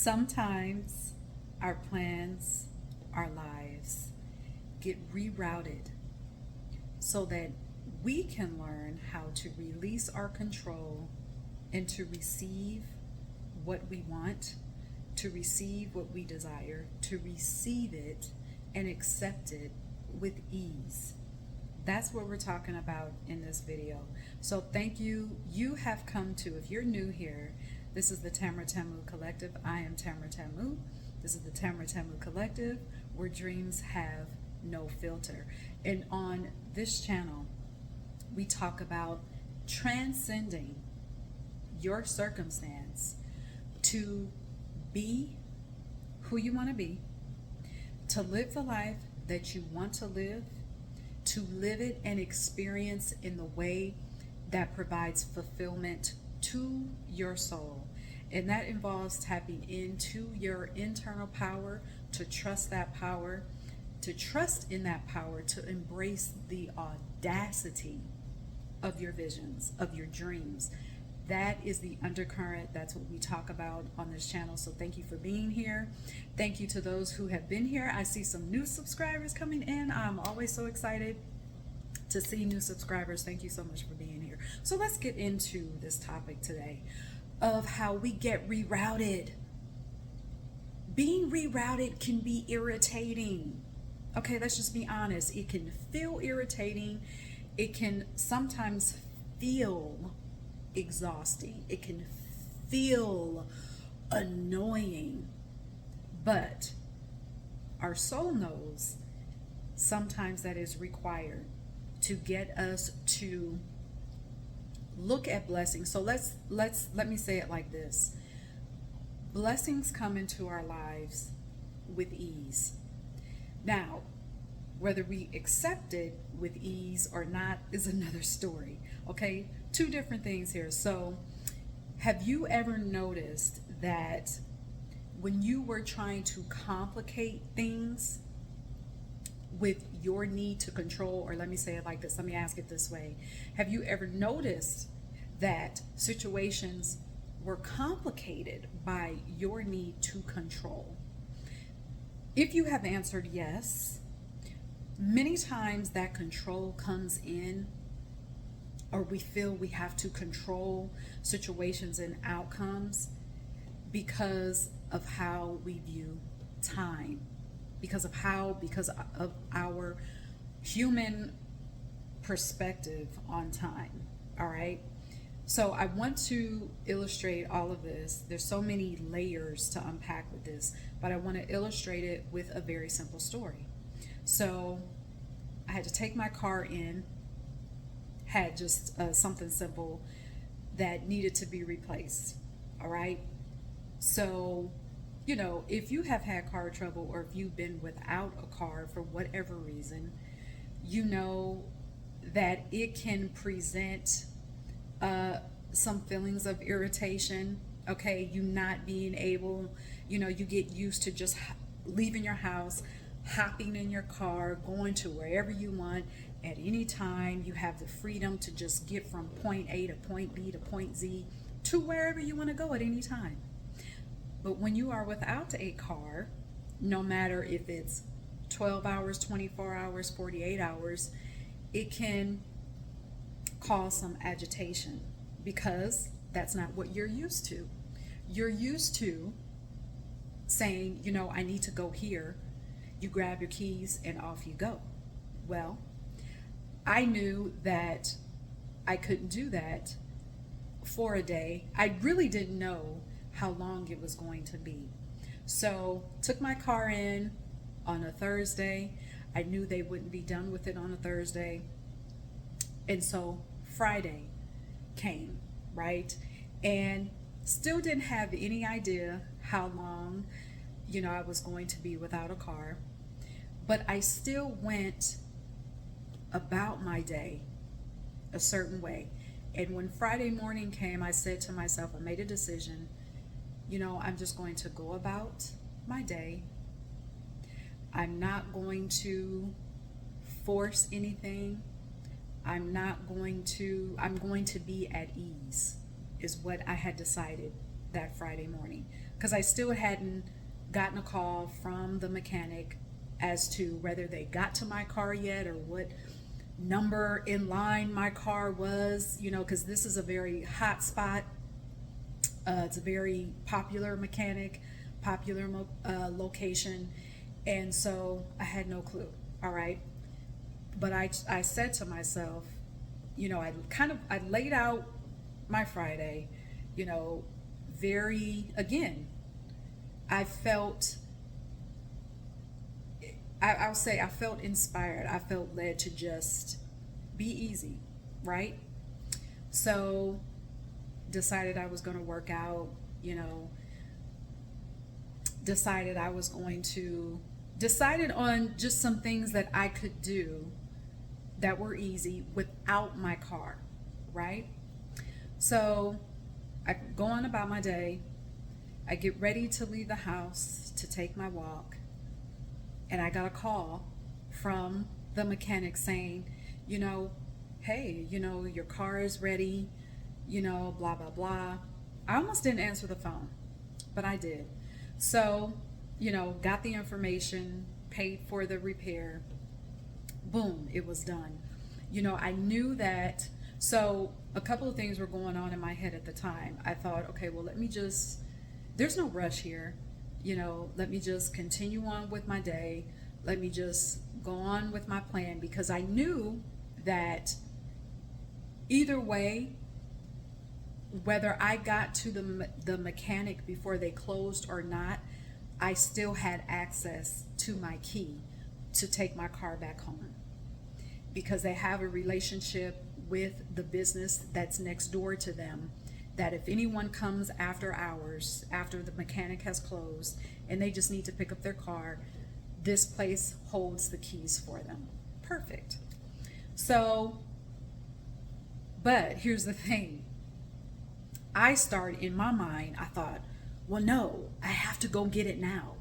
Sometimes our plans, our lives get rerouted so that we can learn how to release our control and to receive what we want, to receive what we desire, to receive it and accept it with ease. That's what we're talking about in this video. So thank you. You have come to, if you're new here, this is the TamaraTamu Collective. I am TamaraTamu. This is the TamaraTamu Collective, where dreams have no filter. And on this channel, we talk about transcending your circumstance to be who you want to be, to live the life that you want to live it and experience in the way that provides fulfillment to your soul. And that involves tapping into your internal power, to trust that power, to trust in that power, to embrace the audacity of your visions, of your dreams. That is the undercurrent. That's what we talk about on this channel. So thank you for being here. Thank you to those who have been here. I see some new subscribers coming in. I'm always so excited to see new subscribers. Thank you so much for being here. So let's get into this topic today of how we get rerouted. Being rerouted can be irritating. Okay, let's just be honest. It can feel irritating. It can sometimes feel exhausting. It can feel annoying. But our soul knows sometimes that is required to get us to look at blessings. So let me say it like this. Blessings come into our lives with ease. Now, whether we accept it with ease or not is another story. Okay, two different things here. So have you ever noticed that when you were trying to complicate things with your need to control, or let me say it like this, let me ask it this way. Have you ever noticed that situations were complicated by your need to control? If you have answered yes, many times that control comes in, or we feel we have to control situations and outcomes because of how we view time, because of our human perspective on time. All right. So I want to illustrate all of this. There's so many layers to unpack with this, but I want to illustrate it with a very simple story. So I had to take my car in, had just something simple that needed to be replaced. All right. So, if you have had car trouble, or if you've been without a car for whatever reason, you know that it can present some feelings of irritation. Okay, you not being able, you get used to just leaving your house, hopping in your car, going to wherever you want at any time. You have the freedom to just get from point A to point B to point Z to wherever you want to go at any time. But when you are without a car, no matter if it's 12 hours, 24 hours, 48 hours, it can cause some agitation because that's not what you're used to. You're used to saying, I need to go here. You grab your keys and off you go. Well, I knew that I couldn't do that for a day. I really didn't know how long it was going to be. So took my car in on a Thursday. I knew they wouldn't be done with it on a Thursday. And so Friday came, right? And still didn't have any idea how long, I was going to be without a car. But I still went about my day a certain way. And when Friday morning came, I said to myself, I made a decision, I'm just going to go about my day. I'm not going to force anything. I'm going to be at ease, is what I had decided that Friday morning because I still hadn't gotten a call from the mechanic as to whether they got to my car yet or what number in line my car was, because this is a very hot spot. It's a very popular mechanic, popular location. And so I had no clue. All right. But I said to myself, I laid out my Friday, again, I felt, I'll say I felt inspired. I felt led to just be easy, right? So decided I was going to work out, decided on just some things that I could do that were easy without my car, right? So I go on about my day. I get ready to leave the house to take my walk. And I got a call from the mechanic saying, hey, your car is ready, blah, blah, blah. I almost didn't answer the phone, but I did. So, got the information, paid for the repair. Boom, it was done. I knew that. So a couple of things were going on in my head at the time. I thought, okay, well, there's no rush here. Let me just continue on with my day. Let me just go on with my plan, because I knew that either way, whether I got to the mechanic before they closed or not, I still had access to my key to take my car back home, because they have a relationship with the business that's next door to them, that if anyone comes after hours, after the mechanic has closed, and they just need to pick up their car, this place holds the keys for them. Perfect. So, but here's the thing. In my mind, I thought, well, no, I have to go get it now.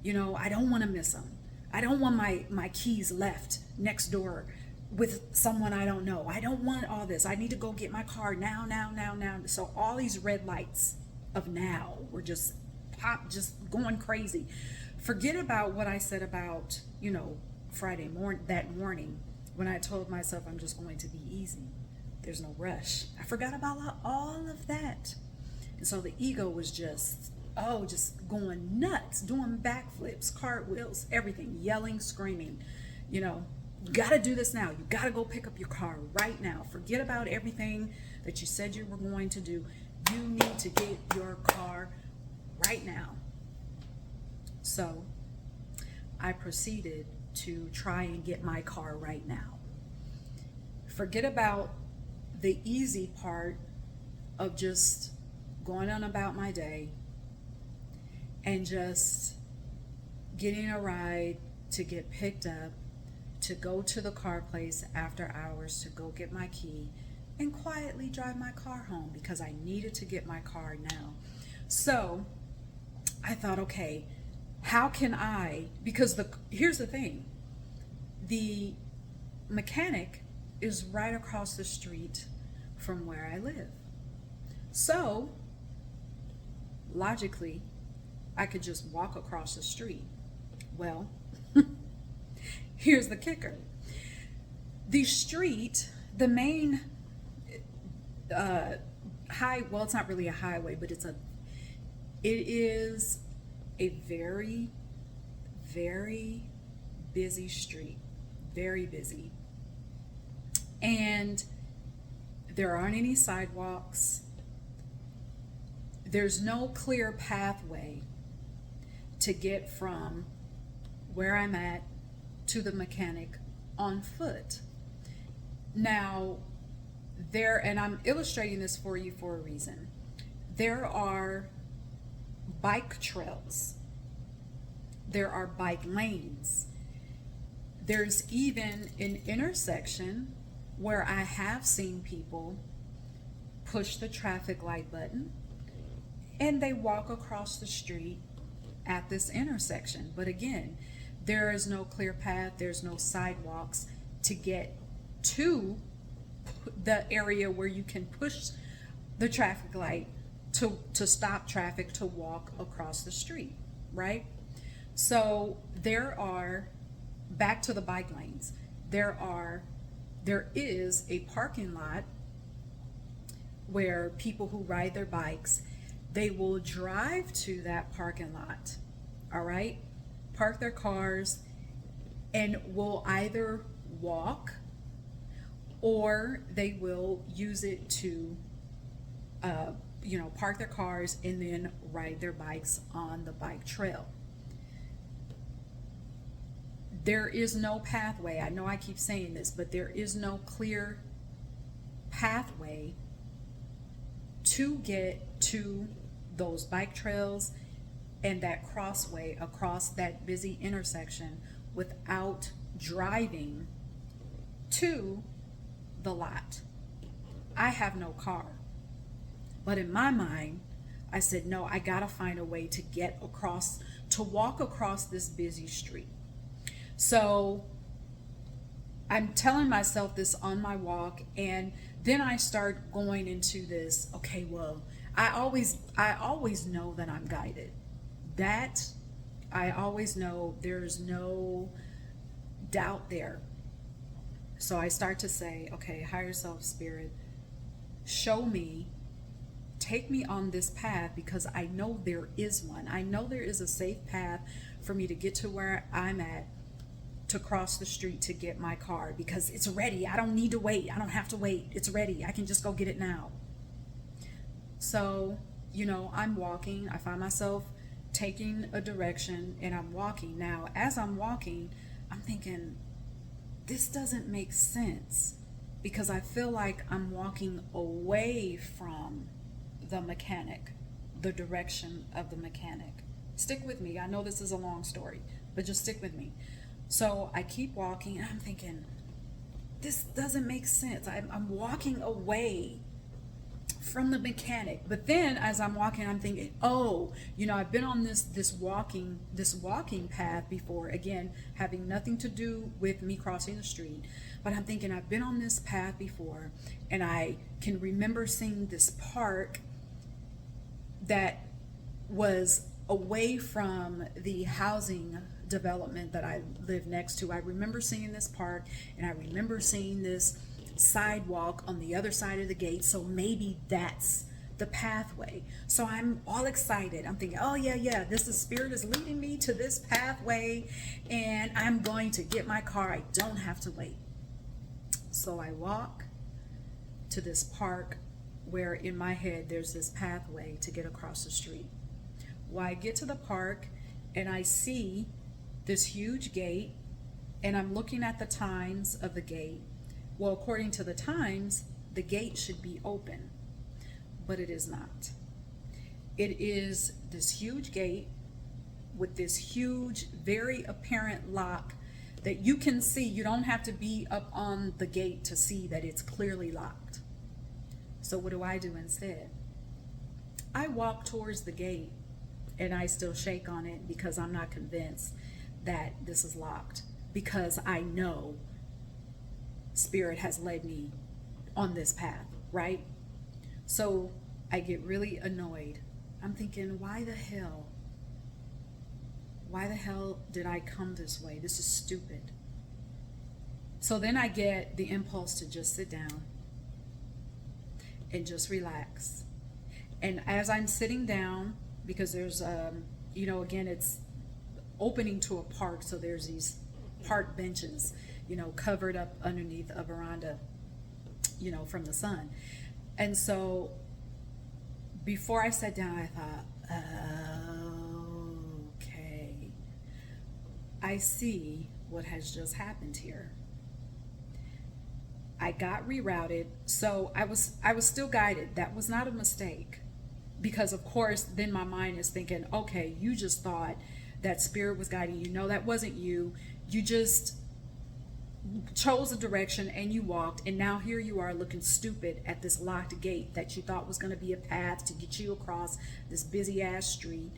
I don't want to miss them. I don't want my keys left next door with someone I don't know. I don't want all this. I need to go get my car now. So all these red lights of now were just going crazy. Forget about what I said about, Friday morning, that morning, when I told myself I'm just going to be easy. There's no rush. I forgot about all of that. And so the ego was just going nuts, doing backflips, cartwheels, everything, yelling, screaming, you got to do this now. You got to go pick up your car right now. Forget about everything that you said you were going to do. You need to get your car right now. So I proceeded to try and get my car right now. Forget about the easy part of just going on about my day and just getting a ride to get picked up, to go to the car place after hours to go get my key and quietly drive my car home, because I needed to get my car now. So I thought, okay, how can because here's the thing, the mechanic is right across the street from where I live. So logically, I could just walk across the street. Well, here's the kicker. The street, the main well, it's not really a highway, but it is a very, very busy street, very busy. And there aren't any sidewalks. There's no clear pathway to get from where I'm at to the mechanic on foot. Now, and I'm illustrating this for you for a reason. There are bike trails. There are bike lanes. There's even an intersection where I have seen people push the traffic light button and they walk across the street at this intersection. But again, there is no clear path, there's no sidewalks to get to the area where you can push the traffic light to stop traffic to walk across the street, right? So back to the bike lanes, there is a parking lot where people who ride their bikes, they will drive to that parking lot, all right, park their cars, and will either walk or they will use it to park their cars and then ride their bikes on the bike trail. There is no pathway. I know I keep saying this, but there is no clear pathway to get to those bike trails and that crossway across that busy intersection without driving to the lot. I have no car. But in my mind, I said, no, I gotta find a way to get across, to walk across this busy street. So I'm telling myself this on my walk, and then I start going into this, okay, well, I always know that I'm guided. That I always know, there's no doubt there. So I start to say, okay, higher self, spirit, show me, take me on this path, because I know there is one. I know there is a safe path for me to get to where I'm at, to cross the street to get my car, because it's ready. I don't need to wait. I don't have to wait. It's ready. I can just go get it now. So, I'm walking. I find myself taking a direction and I'm walking. Now, as I'm walking, I'm thinking, this doesn't make sense, because I feel like I'm walking away from the mechanic, the direction of the mechanic. Stick with me. I know this is a long story, but just stick with me. So I keep walking and I'm thinking, this doesn't make sense. I'm walking away from the mechanic. But then as I'm walking, I'm thinking, oh, I've been on this walking path before, again, having nothing to do with me crossing the street. But I'm thinking, I've been on this path before, and I can remember seeing this park that was away from the housing development that I live next to. I remember seeing this park, and I remember seeing this sidewalk on the other side of the gate. So maybe that's the pathway. So I'm all excited. I'm thinking, oh yeah, spirit is leading me to this pathway, and I'm going to get my car. I don't have to wait. So I walk to this park where in my head there's this pathway to get across the street. Well, I get to the park and I see this huge gate, and I'm looking at the times of the gate. Well, according to the times, the gate should be open, but it is not. It is this huge gate with this huge, very apparent lock that you can see. You don't have to be up on the gate to see that it's clearly locked. So what do I do instead? I walk towards the gate, and I still shake on it because I'm not convinced that this is locked, because I know spirit has led me on this path, right? So I get really annoyed. I'm thinking, why the hell did I come this way? This is stupid. So then I get the impulse to just sit down and just relax. And as I'm sitting down, because there's again, it's opening to a park, so there's these park benches, covered up underneath a veranda, from the sun. And so before I sat down, I thought, okay, I see what has just happened here. I got rerouted, so I was still guided. That was not a mistake, because of course then my mind is thinking, okay, you just thought that spirit was guiding you. No, that wasn't you. You just chose a direction and you walked, and now here you are looking stupid at this locked gate that you thought was going to be a path to get you across this busy ass street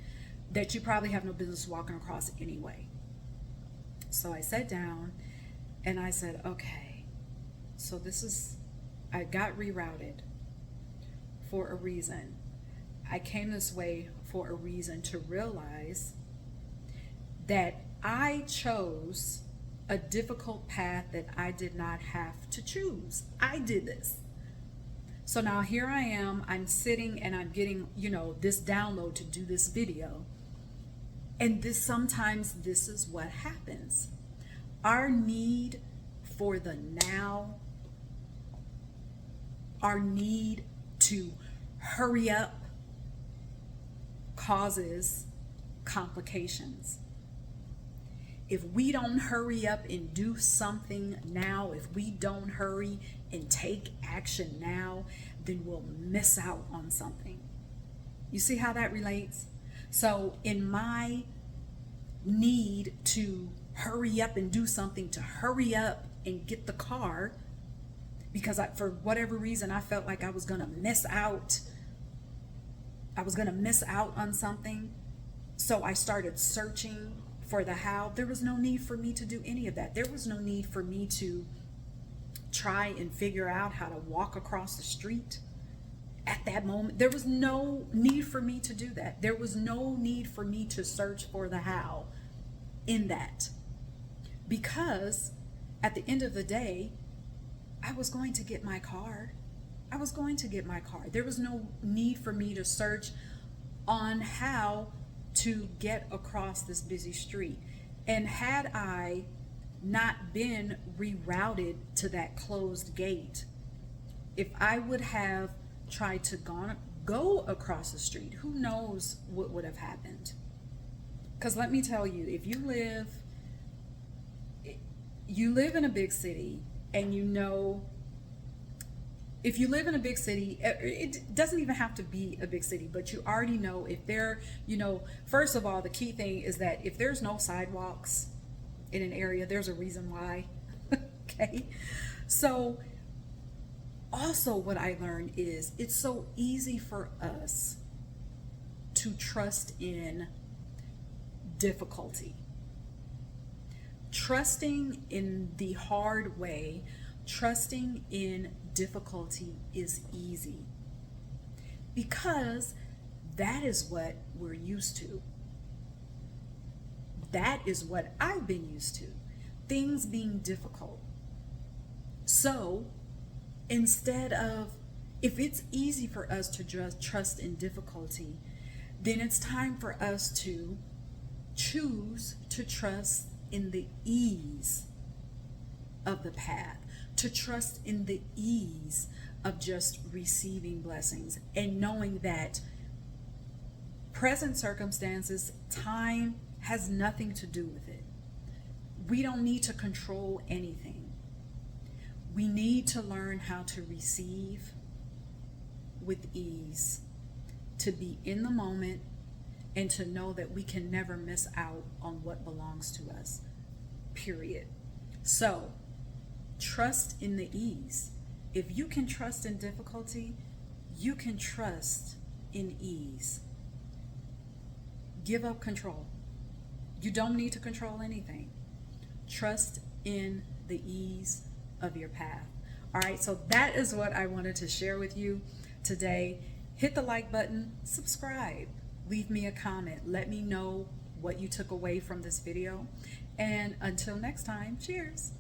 that you probably have no business walking across anyway. So I sat down and I said, okay, so I got rerouted for a reason. I came this way for a reason, to realize that I chose a difficult path that I did not have to choose. I did this. So now here I am, I'm sitting and I'm getting, this download to do this video. And sometimes this is what happens. Our need for the now, our need to hurry up, causes complications. If we don't hurry up and do something now, if we don't hurry and take action now, then we'll miss out on something. You see how that relates? So in my need to hurry up and do something, to hurry up and get the car, because for whatever reason I felt like I was going to miss out. I was going to miss out on something. So I started searching for the how. There was no need for me to do any of that. There was no need for me to try and figure out how to walk across the street at that moment. There was no need for me to do that. There was no need for me to search for the how in that. Because at the end of the day, I was going to get my car. I was going to get my car. There was no need for me to search on how to get across this busy street. And had I not been rerouted to that closed gate, if I would have tried to go across the street, who knows what would have happened? Because let me tell you, if you live in a big city, and if you live in a big city, it doesn't even have to be a big city, but you already know if first of all, the key thing is that if there's no sidewalks in an area, there's a reason why. Okay. So also what I learned is it's so easy for us to trust in difficulty. Trusting in the hard way, trusting in difficulty is easy because that is what we're used to. That is what I've been used to, things being difficult. So instead of, if it's easy for us to just trust in difficulty, then it's time for us to choose to trust in the ease of the path, to trust in the ease of just receiving blessings and knowing that present circumstances, time has nothing to do with it. We don't need to control anything. We need to learn how to receive with ease, to be in the moment, and to know that we can never miss out on what belongs to us, period. So, trust in the ease. If you can trust in difficulty, you can trust in ease. Give up control. You don't need to control anything. Trust in the ease of your path. All right, so that is what I wanted to share with you today. Hit the like button, subscribe, leave me a comment. Let me know what you took away from this video. And until next time, cheers.